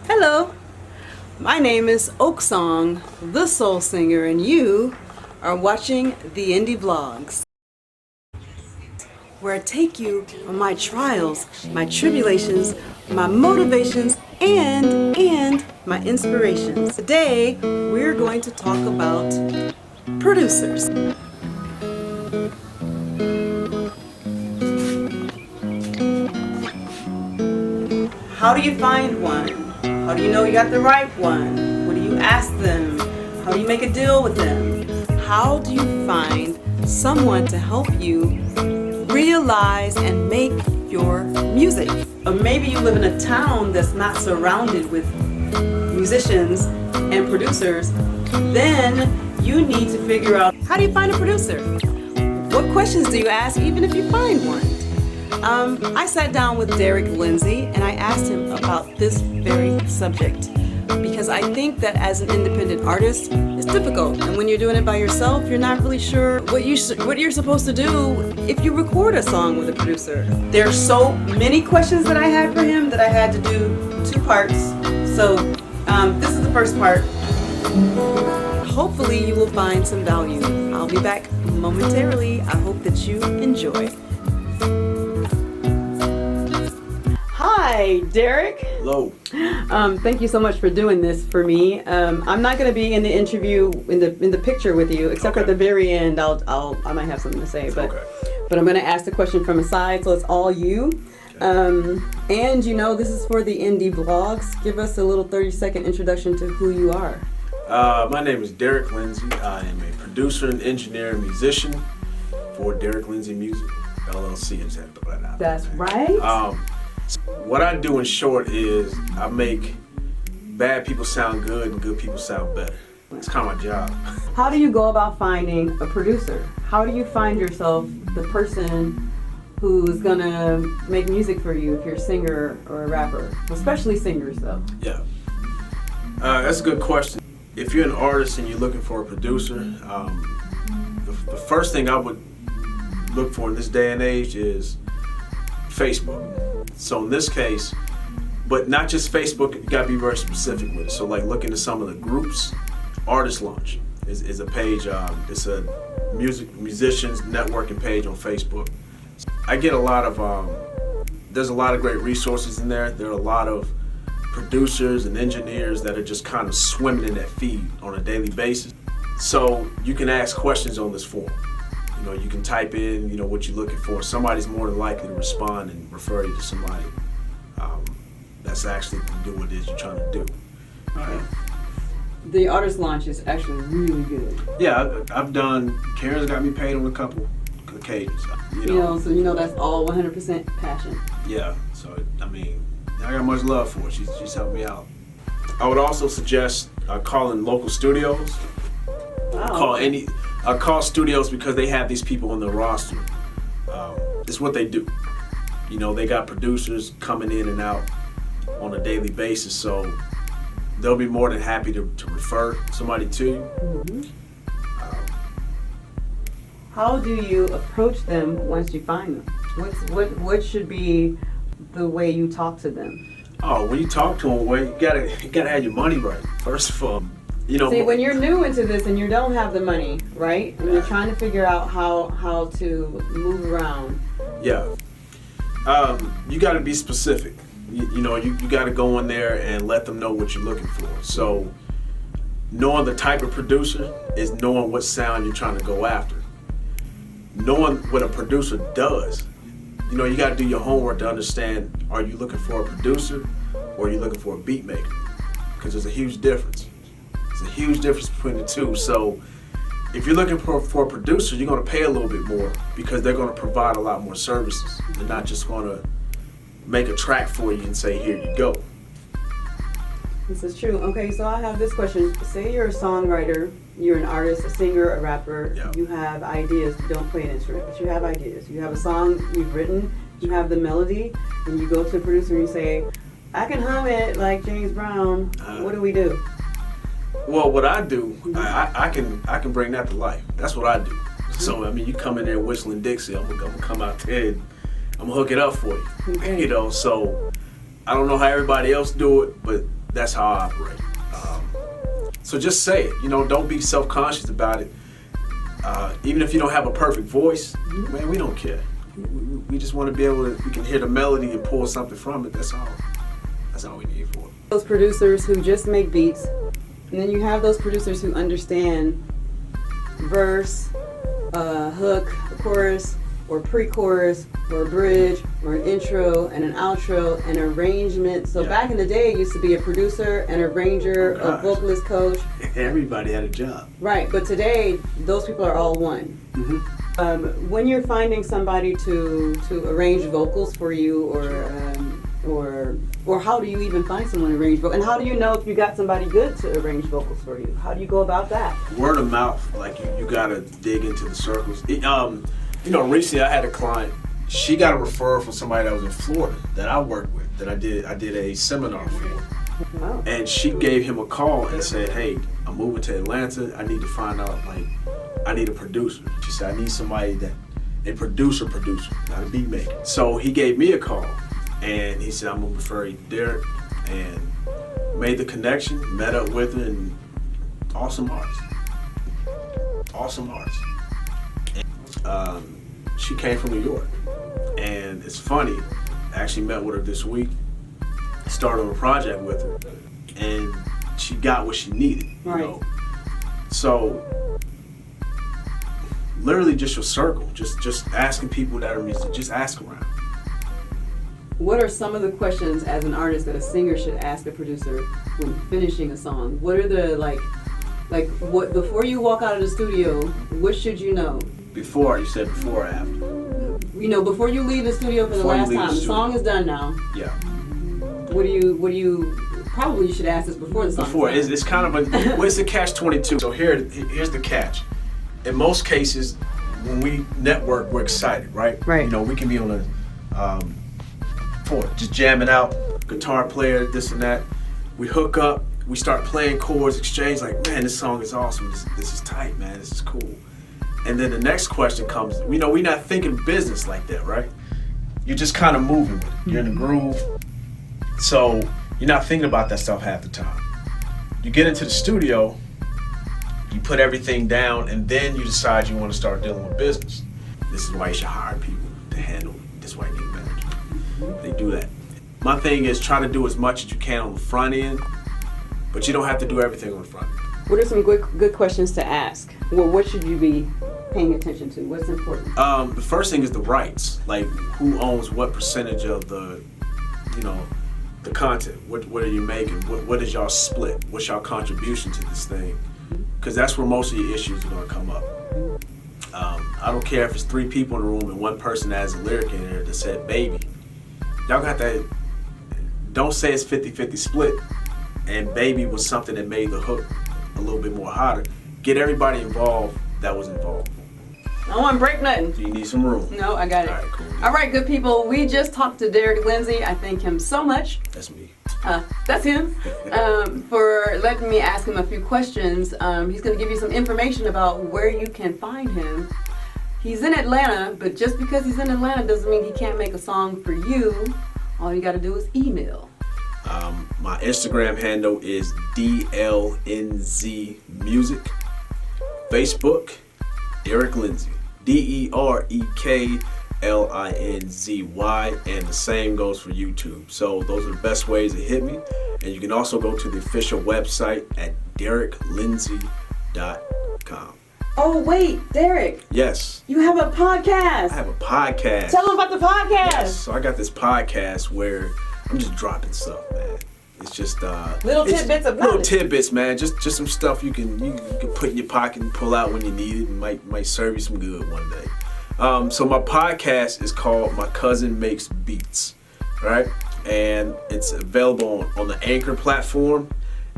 Hello, my name is OcSong, the soul singer, and you are watching the Indie Vlogs, where I take you on my trials, my tribulations, my motivations, and my inspirations. Today, we're going to talk about producers. How do you find one? How do you know you got the right one? What do you ask them? How do you make a deal with them? How do you find someone to help you realize and make your music? Or maybe you live in a town that's not surrounded with musicians and producers. Then you need to figure out, how do you find a producer? What questions do you ask even if you find one? I sat down with Derek Linzy and I asked him about this very subject because I think that as an independent artist, it's difficult, and when you're doing it by yourself, you're not really sure what you're supposed to do if you record a song with a producer. There are so many questions that I had for him that I had to do 2 parts. So this is the first part. Hopefully you will find some value. I'll be back momentarily. I hope that you enjoy. Hi, Derek. Hello. Thank you so much for doing this for me. I'm not going to be in the interview in the picture with you, except for at the very end. I might have something to say, but I'm going to ask the question from a side, so it's all you. And you know, this is for the Indie Vlogs. Give us a little 30-second introduction to who you are. My name is Derek Linzy. I am a producer and engineer and musician for Derek Linzy Music LLC. I just had to throw that out. That's right. What I do in short is I make bad people sound good and good people sound better. It's kind of my job. How do you go about finding a producer? How do you find yourself the person who's gonna make music for you if you're a singer or a rapper? Especially singers though. Yeah, that's a good question. If you're an artist and you're looking for a producer, the first thing I would look for in this day and age is Facebook. So in this case, but not just Facebook, you gotta be very specific with it. So like look into some of the groups. Artist Launch is a page, it's a musicians networking page on Facebook. I get a lot of, there's a lot of great resources in there. There are a lot of producers and engineers that are just kind of swimming in that feed on a daily basis. So you can ask questions on this forum. You know, you can type in, you know, what you're looking for. Somebody's more than likely to respond and refer you to somebody that's actually can do what it is you're trying to do. Okay. The Artist Launch is actually really good. Yeah, I've done, Karen's got me paid on a couple occasions. So you know that's all 100% passion. Yeah, so I mean, I got much love for her. She's helped me out. I would also suggest calling local studios. Wow. I call studios because they have these people on their roster. It's what they do. You know, they got producers coming in and out on a daily basis, so they'll be more than happy to refer somebody to you. Mm-hmm. How do you approach them once you find them? What should be the way you talk to them? Oh, when you talk to them, well, you gotta have your money right. First of all, you know. See, when you're new into this and you don't have the money, right, and you're trying to figure out how to move around. Yeah. You got to be specific. You know, you got to go in there and let them know what you're looking for. So knowing the type of producer is knowing what sound you're trying to go after. Knowing what a producer does. You know, you got to do your homework to understand, are you looking for a producer or are you looking for a beat maker? Because there's a huge difference. There's a huge difference between the two. So if you're looking for a producer, you're going to pay a little bit more because they're going to provide a lot more services. They're not just going to make a track for you and say, here you go. This is true. Okay, so I have this question. Say you're a songwriter, you're an artist, a singer, a rapper, you have ideas, you don't play an instrument, but you have ideas. You have a song you've written, you have the melody, and you go to a producer and you say, I can hum it like James Brown. What do we do? Well, what I do, I can bring that to life. That's what I do. So, I mean, you come in there whistling Dixie, I'm gonna come out there and I'm gonna hook it up for you. Okay. You know, so I don't know how everybody else do it, but that's how I operate. So just say it. You know, don't be self-conscious about it. Even if you don't have a perfect voice, man, we don't care. We just want to be able to, we can hear the melody and pull something from it. That's all. That's all we need for it. Those producers who just make beats, and then you have those producers who understand verse, hook, chorus, or pre-chorus, or a bridge, or an intro, and an outro, and arrangement. So back in the day, it used to be a producer, an arranger, a vocalist coach. Everybody had a job. Right, but today, those people are all one. When you're finding somebody to arrange vocals for you, or how do you even find someone to arrange vocals? And how do you know if you got somebody good to arrange vocals for you? How do you go about that? Word of mouth, like you gotta dig into the circles. You know, recently I had a client. She got a referral from somebody that was in Florida that I worked with, that I did a seminar for. Oh. And she gave him a call and said, "Hey, I'm moving to Atlanta. I need to find out, like, I need a producer." She said, "I need somebody that, a producer, not a beat maker." So he gave me a call and he said, "I'm gonna refer you to Derek," and made the connection, met up with her, and awesome artist. Awesome artist. She came from New York, and it's funny, I actually met with her this week, started on a project with her, and she got what she needed, you know? So, literally just your circle, just asking people that are music, just ask around. What are some of the questions as an artist that a singer should ask a producer when finishing a song? What are the, like what, before you walk out of the studio, what should you know? Before, you said before or after? You know, before you leave the studio for the last time, the song is done now. Yeah. What do you, probably you should ask this before the song Before, is done. it's kind of a, well, it's a catch-22. So here's the catch. In most cases, when we network, we're excited, right? Right. You know, we can be on just jamming out, guitar player, this and that. We hook up, we start playing chords, exchange, like, man, this song is awesome. This is tight, man. This is cool. And then the next question comes, we know we're not thinking business like that, right? You're just kind of moving with it. You're in the groove. So you're not thinking about that stuff half the time. You get into the studio, you put everything down, and then you decide you want to start dealing with business. This is why you should hire people to handle it. This is why you need a manager. They do that. My thing is try to do as much as you can on the front end, but you don't have to do everything on the front end. What are some good questions to ask? Well, what should you be paying attention to? What's important? The first thing is the rights. Like, who owns what percentage of the, you know, the content? What are you making? What is y'all split? What's y'all contribution to this thing? Because that's where most of your issues are going to come up. I don't care if it's 3 people in the room and one person has a lyric in there that said baby. Y'all got that. Don't say it's 50-50 split and baby was something that made the hook a little bit more hotter. Get everybody involved that was involved. I don't want to break nothing. You need some room. No, I got it. All right, cool. All right, good people. We just talked to Derek Linzy. I thank him so much. That's me. That's him. For letting me ask him a few questions. He's going to give you some information about where you can find him. He's in Atlanta, but just because he's in Atlanta doesn't mean he can't make a song for you. All you got to do is email. My Instagram handle is DLNZ Music. Facebook, Derek Linzy. DerekLinzy. And the same goes for YouTube. So those are the best ways to hit me. And you can also go to the official website at DerekLinzy.com. Oh, wait, Derek. Yes. You have a podcast. I have a podcast. Tell them about the podcast. Yes. So I got this podcast where I'm just dropping stuff, man. It's just little tidbits of knowledge. Little tidbits, man. Just some stuff you can put in your pocket and pull out when you need it, and might serve you some good one day. So my podcast is called My Cousin Makes Beats, right? And it's available on the Anchor platform.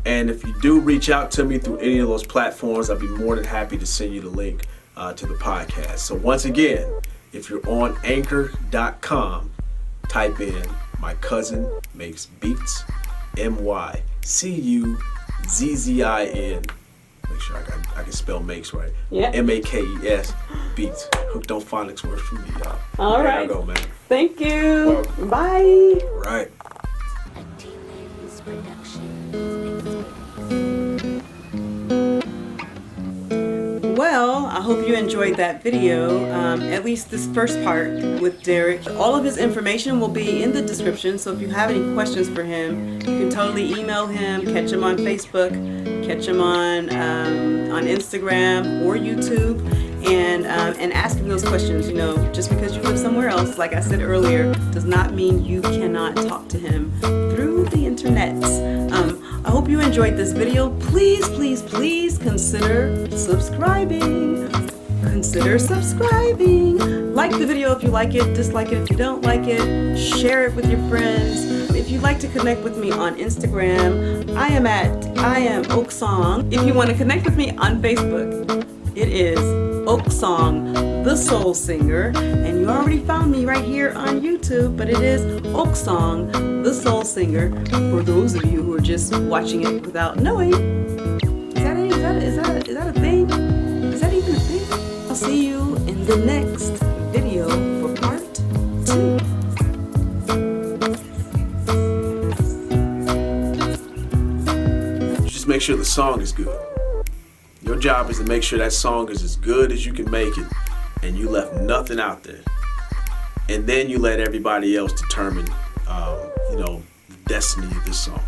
And if you do reach out to me through any of those platforms, I'd be more than happy to send you the link to the podcast. So once again, if you're on Anchor.com, type in My Cousin Makes Beats, MYCUZZIN. Make sure I can spell makes right. Yeah. MAKES Beats. Hooked on phonics works for me, y'all. All right. There I go, man. Thank you. Welcome. Bye. Right. Well, I hope you enjoyed that video, at least this first part with Derek. All of his information will be in the description, so if you have any questions for him, you can totally email him, catch him on Facebook, catch him on Instagram or YouTube, and ask him those questions. You know, just because you live somewhere else, like I said earlier, does not mean you cannot talk to him through the internet. I hope you enjoyed this video. Please, please, please consider subscribing. Consider subscribing. Like the video if you like it, dislike it if you don't like it, share it with your friends. If you'd like to connect with me on Instagram, I am at IAmOcSong. If you want to connect with me on Facebook, it is OcSong, the Soul Singer, and you already found me right here on YouTube, but it is OcSong, the Soul Singer, for those of you who are just watching it without knowing. Is that a thing? Is that even a thing? I'll see you in the next video for part 2. Just make sure the song is good. Your job is to make sure that song is as good as you can make it, and you left nothing out there. And then you let everybody else determine, the destiny of this song.